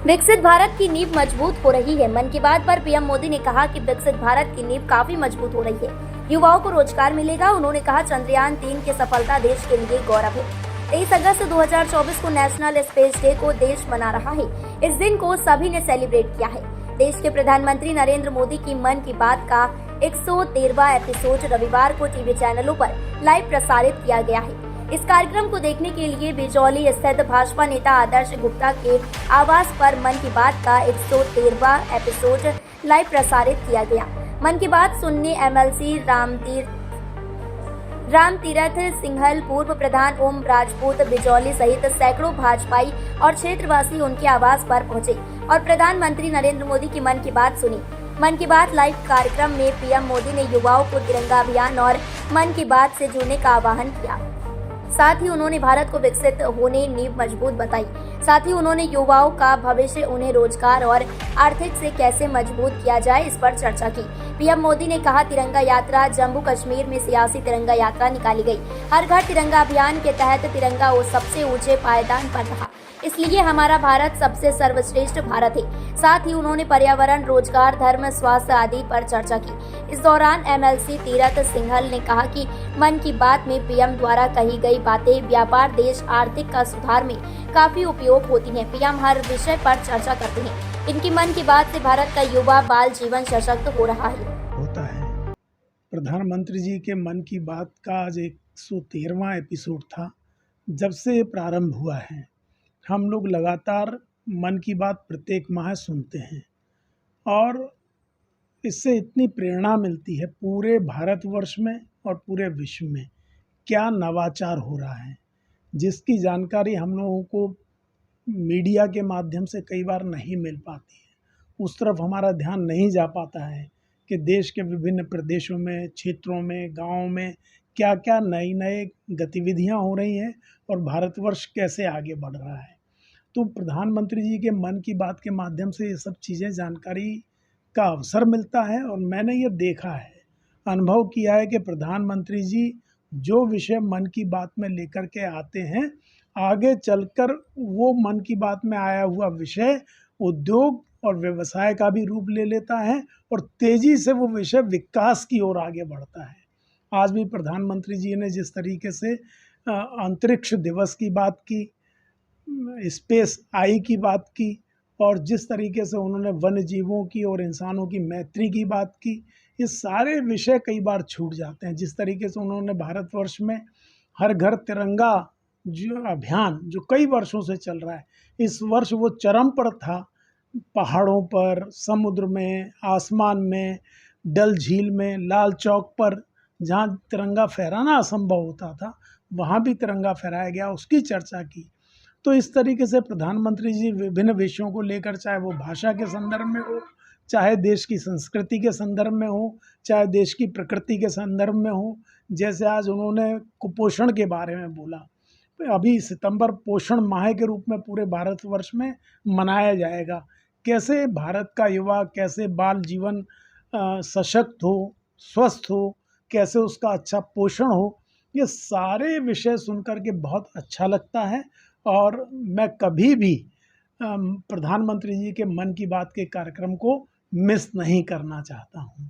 विकसित भारत की नींव मजबूत हो रही है। मन की बात पर पीएम मोदी ने कहा कि विकसित भारत की नींव काफी मजबूत हो रही है। युवाओं को रोजगार मिलेगा। उन्होंने कहा चंद्रयान 3 की सफलता देश के लिए गौरव है। 23 अगस्त 2024 को नेशनल स्पेस डे को देश मना रहा है। इस दिन को सभी ने सेलिब्रेट किया है। देश के प्रधानमंत्री नरेंद्र मोदी की मन की बात का 113वां एपिसोड रविवार को टीवी चैनलों पर लाइव प्रसारित किया गया है। इस कार्यक्रम को देखने के लिए बिजौली स्थित भाजपा नेता आदर्श गुप्ता के आवास पर मन की बात का 113वां एपिसोड लाइव प्रसारित किया गया। मन की बात सुनने एमएलसी रामतीरथ सिंघल, पूर्व प्रधान ओम राजपूत, बिजौली सहित सैकड़ों भाजपाई और क्षेत्रवासी उनके आवास पर पहुंचे और प्रधानमंत्री नरेंद्र मोदी की मन की बात सुनी। मन की बात लाइव कार्यक्रम में पीएम मोदी ने युवाओं को तिरंगा अभियान और मन की बात से जुड़ने का आह्वान किया। साथ ही उन्होंने भारत को विकसित होने नींव मजबूत बताई। साथ ही उन्होंने युवाओं का भविष्य, उन्हें रोजगार और आर्थिक से कैसे मजबूत किया जाए, इस पर चर्चा की। पीएम मोदी ने कहा तिरंगा यात्रा, जम्मू कश्मीर में सियासी तिरंगा यात्रा निकाली गई। हर घर तिरंगा अभियान के तहत तिरंगा वो सबसे ऊंचे पायदान पर रहा, इसलिए हमारा भारत सबसे सर्वश्रेष्ठ भारत है। साथ ही उन्होंने पर्यावरण, रोजगार, धर्म, स्वास्थ्य आदि पर चर्चा की। इस दौरान एमएलसी तीरथ सिंघल ने कहा कि मन की बात में पीएम द्वारा कही गई बातें व्यापार, देश, आर्थिक का सुधार में काफी उपयोग होती हैं। पीएम हर विषय पर चर्चा करते हैं। इनकी मन की बात से भारत का युवा बाल जीवन सशक्त हो रहा है। होता है। प्रधानमंत्री जी के मन की बात का आज 113वां एपिसोड था। जब से ये प्रारंभ हुआ है, हम लोग लगातार मन की बात प्रत्येक माह सुनते हैं और इससे इतनी प्रेरणा मिलती है पूरे भारतवर्ष में और पूरे विश्व में क्या नवाचार हो रहा है, जिसकी जानकारी हम लोगों को मीडिया के माध्यम से कई बार नहीं मिल पाती है। उस तरफ हमारा ध्यान नहीं जा पाता है कि देश के विभिन्न प्रदेशों में, क्षेत्रों में, गाँव में क्या क्या नई नई गतिविधियां हो रही हैं और भारतवर्ष कैसे आगे बढ़ रहा है। तो प्रधानमंत्री जी के मन की बात के माध्यम से ये सब चीज़ें, जानकारी का अवसर मिलता है और मैंने ये देखा है, अनुभव किया है कि प्रधानमंत्री जी जो विषय मन की बात में लेकर के आते हैं, आगे चलकर वो मन की बात में आया हुआ विषय उद्योग और व्यवसाय का भी रूप ले लेता है और तेज़ी से वो विषय विकास की ओर आगे बढ़ता है। आज भी प्रधानमंत्री जी ने जिस तरीके से अंतरिक्ष दिवस की बात की, स्पेस आई की बात की और जिस तरीके से उन्होंने वन्य जीवों की और इंसानों की मैत्री की बात की, ये सारे विषय कई बार छूट जाते हैं। जिस तरीके से उन्होंने भारतवर्ष में हर घर तिरंगा जो अभियान जो कई वर्षों से चल रहा है, इस वर्ष वो चरम पर था। पहाड़ों पर, समुद्र में, आसमान में, डल झील में, लाल चौक पर जहाँ तिरंगा फहराना असंभव होता था, वहाँ भी तिरंगा फहराया गया, उसकी चर्चा की। तो इस तरीके से प्रधानमंत्री जी विभिन्न विषयों को लेकर, चाहे वो भाषा के संदर्भ में हो, चाहे देश की संस्कृति के संदर्भ में हो, चाहे देश की प्रकृति के संदर्भ में हो, जैसे आज उन्होंने कुपोषण के बारे में बोला। अभी सितंबर पोषण माह के रूप में पूरे भारतवर्ष में मनाया जाएगा। कैसे भारत का युवा, कैसे बाल जीवन सशक्त हो, स्वस्थ हो, कैसे उसका अच्छा पोषण हो, ये सारे विषय सुनकर के बहुत अच्छा लगता है और मैं कभी भी प्रधानमंत्री जी के मन की बात के कार्यक्रम को मिस नहीं करना चाहता हूँ।